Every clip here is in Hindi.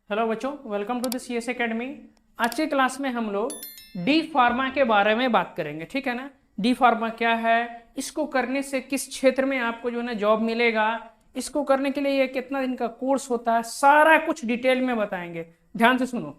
हेलो बच्चों, welcome to the CS academy. आज की क्लास में हम लोग डी फार्मा के बारे में बात करेंगे, ठीक है ना। डी फार्मा क्या है, इसको करने से किस क्षेत्र में आपको जो है ना जॉब मिलेगा, इसको करने के लिए ये कितना दिन का कोर्स होता है, सारा कुछ डिटेल में बताएंगे। ध्यान से सुनो।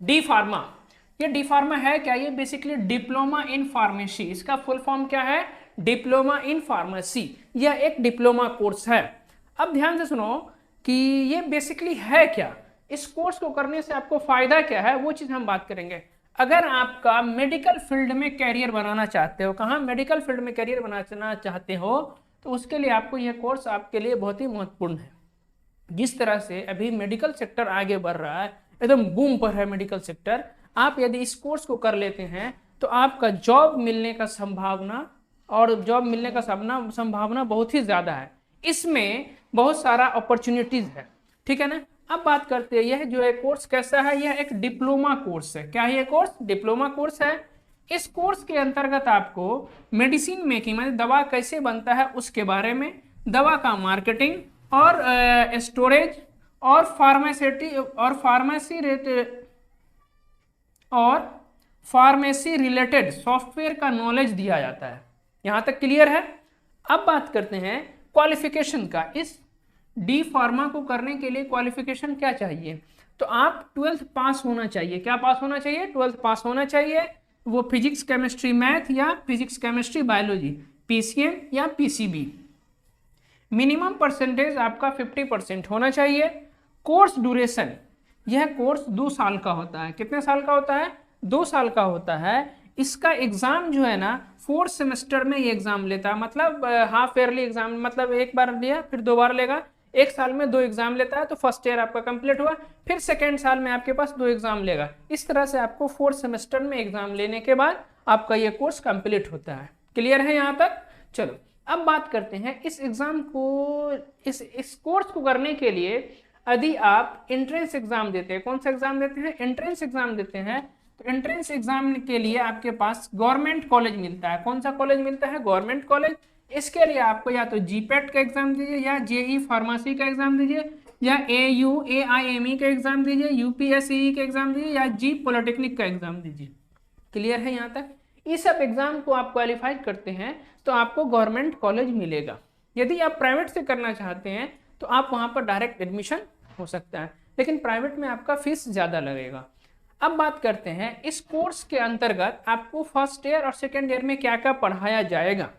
डी फार्मा, ये डी फार्मा है क्या? ये बेसिकली डिप्लोमा इन फार्मेसी, इसका फुल फॉर्म क्या है? Diploma in pharmacy. यह एक डिप्लोमा कोर्स है। अब ध्यान से सुनो कि ये बेसिकली है क्या, इस कोर्स को करने से आपको फायदा क्या है, वो चीज हम बात करेंगे। अगर आपका मेडिकल फील्ड में कैरियर बनाना चाहते हो, कहाँ मेडिकल फील्ड में कैरियर बनाना चाहते हो, तो उसके लिए आपको यह कोर्स आपके लिए बहुत ही महत्वपूर्ण है। जिस तरह से अभी मेडिकल सेक्टर आगे बढ़ रहा है, एकदम बूम पर है मेडिकल सेक्टर, आप यदि इस कोर्स को कर लेते हैं तो आपका जॉब मिलने का संभावना बहुत ही ज्यादा है। इसमें बहुत सारा अपॉर्चुनिटीज है, ठीक है ना। अब बात करते हैं यह जो है कोर्स कैसा है। यह एक डिप्लोमा कोर्स है। क्या है ये कोर्स? डिप्लोमा कोर्स है। इस कोर्स के अंतर्गत आपको मेडिसिन मेकिंग, मतलब दवा कैसे बनता है उसके बारे में, दवा का मार्केटिंग और स्टोरेज और फार्मेसी रिलेटेड सॉफ्टवेयर का नॉलेज दिया जाता है। यहां तक क्लियर है। अब बात करते हैं क्वालिफिकेशन का। इस डी फार्मा को करने के लिए क्वालिफिकेशन क्या चाहिए? तो आप 12th पास होना चाहिए। क्या पास होना चाहिए? 12th पास होना चाहिए। वो फिजिक्स केमिस्ट्री मैथ या फिजिक्स केमिस्ट्री बायोलॉजी, PCM या PCB। मिनिमम परसेंटेज आपका 50% होना चाहिए। कोर्स ड्यूरेशन, यह कोर्स 2 साल का होता है। कितने साल का होता है? 2 साल का होता है। इसका एग्जाम जो है ना 4th सेमेस्टर में ये एग्जाम लेता है, मतलब हाफ ईयरली एग्जाम, मतलब एक बार लिया फिर 2 बार लेगा। एक साल में 2 एग्जाम लेता है, तो फर्स्ट ईयर आपका कंप्लीट हुआ, फिर सेकेंड साल में आपके पास 2 एग्जाम लेगा। इस तरह से आपको 4th सेमेस्टर में एग्जाम लेने के बाद आपका ये कोर्स कंप्लीट होता है। क्लियर है यहाँ तक? चलो अब बात करते हैं इस एग्जाम को, इस कोर्स को करने के लिए यदि आप एंट्रेंस एग्जाम देते हैं। कौन सा एग्जाम देते हैं? एंट्रेंस एग्जाम देते हैं। तो एंट्रेंस एग्जाम के लिए आपके पास गवर्नमेंट कॉलेज मिलता है। कौन सा कॉलेज मिलता है? Government college. इसके लिए आपको या तो GPAT का एग्जाम दीजिए, या JE फार्मेसी का एग्जाम दीजिए, या AIME का एग्जाम दीजिए, UPSCE का एग्जाम दीजिए, या जी पॉलिटेक्निक का एग्जाम दीजिए। क्लियर है यहाँ तक? इस सब एग्जाम को आप क्वालिफाई करते हैं तो आपको गवर्नमेंट कॉलेज मिलेगा। यदि आप प्राइवेट से करना चाहते हैं तो आप वहां पर डायरेक्ट एडमिशन हो सकता है, लेकिन प्राइवेट में आपका फीस ज्यादा लगेगा। अब बात करते हैं इस कोर्स के अंतर्गत आपको फर्स्ट ईयर और सेकेंड ईयर में क्या क्या पढ़ाया जाएगा।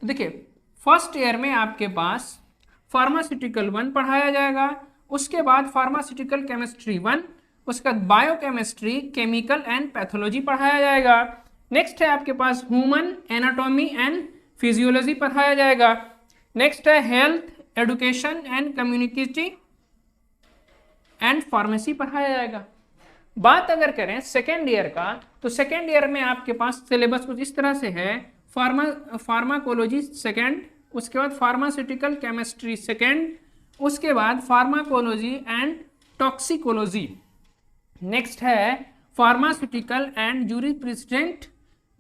तो देखिए, फर्स्ट ईयर में आपके पास फार्मास्यूटिकल 1 पढ़ाया जाएगा, उसके बाद फार्मास्यूटिकल केमिस्ट्री 1, उसके बाद बायोकेमिस्ट्री, केमिकल एंड पैथोलॉजी पढ़ाया जाएगा। नेक्स्ट है आपके पास ह्यूमन एनाटॉमी एंड फिजियोलॉजी पढ़ाया जाएगा। नेक्स्ट है health education and community and pharmacy पढ़ाया जाएगा। बात अगर करें सेकेंड ईयर का, तो सेकेंड ईयर में आपके पास सिलेबस कुछ इस तरह से है। फार्माकोलॉजी सेकेंड, उसके बाद फार्मास्यूटिकल केमिस्ट्री सेकेंड, उसके बाद फार्माकोलॉजी एंड टॉक्सिकोलॉजी। नेक्स्ट है pharmaceutical and jurisprudence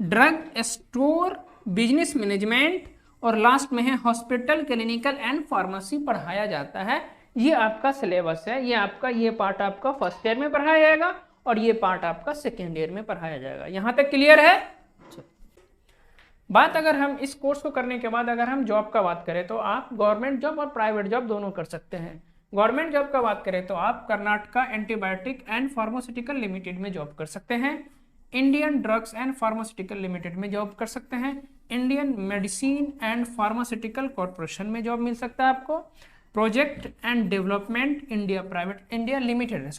drug store business management, और लास्ट में है हॉस्पिटल क्लिनिकल एंड फार्मेसी पढ़ाया जाता है। ये आपका सिलेबस है। ये पार्ट आपका फर्स्ट ईयर में पढ़ाया जाएगा और ये पार्ट आपका सेकेंड ईयर में पढ़ाया जाएगा। यहां तक क्लियर है? बात अगर हम इस कोर्स को करने के बाद अगर हम जॉब का बात करें तो आप गवर्नमेंट जॉब और प्राइवेट जॉब दोनों कर सकते हैं। गवर्नमेंट जॉब का बात करें तो आप Karnataka antibiotic and pharmaceutical limited में जॉब कर सकते हैं, Indian drugs and pharmaceutical limited में जॉब कर सकते हैं, Indian medicine and pharmaceutical corporation में जॉब मिल सकता है आपको, project and development India limited,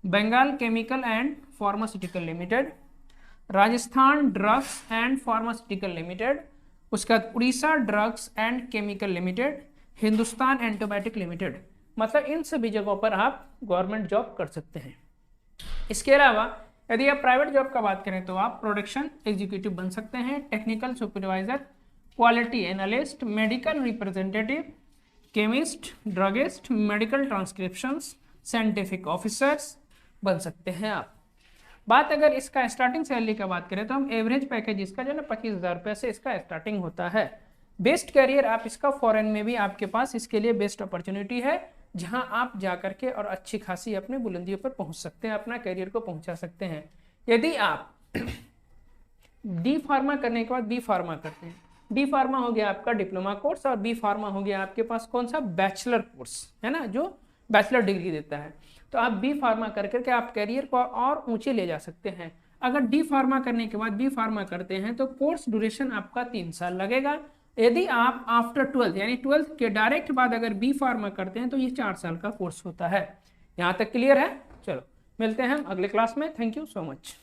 Bengal chemical and pharmaceutical limited, Rajasthan drugs and pharmaceutical limited, उसके बाद Orissa drugs and chemical limited, Hindustan antibiotic limited. मतलब इन सभी जगहों पर आप गवर्नमेंट जॉब कर सकते हैं। इसके अलावा यदि आप प्राइवेट जॉब का बात करें तो आप प्रोडक्शन एग्जीक्यूटिव बन सकते हैं, technical supervisor, quality analyst, medical representative, chemist, druggist, medical transcriptions, scientific officers बन सकते हैं आप। बात अगर इसका स्टार्टिंग सैलरी का बात करें तो हम एवरेज पैकेज इसका जो है ना 25,000 रुपये से इसका स्टार्टिंग होता है। बेस्ट कैरियर आप इसका फॉरेन में भी आपके पास इसके लिए बेस्ट अपॉर्चुनिटी है। जहां आप जा करके और अच्छी खासी अपने बुलंदियों पर पहुंच सकते हैं, अपना करियर को पहुंचा सकते हैं। यदि आप डी फार्मा करने के बाद बी फार्मा करते हैं, डी फार्मा हो गया आपका डिप्लोमा कोर्स और बी फार्मा हो गया आपके पास कौन सा, बैचलर कोर्स है ना, जो बैचलर डिग्री देता है। तो आप बी फार्मा कर करके आप करियर को और ऊंचे ले जा सकते हैं। अगर डी फार्मा करने के बाद बी फार्मा करते हैं तो कोर्स ड्यूरेशन आपका 3 साल लगेगा। यदि आप आफ्टर 12th यानी 12th के डायरेक्ट बाद अगर बी फार्मा करते हैं तो ये 4 साल का कोर्स होता है। यहाँ तक क्लियर है? चलो मिलते हैं हम अगले क्लास में। Thank you so much.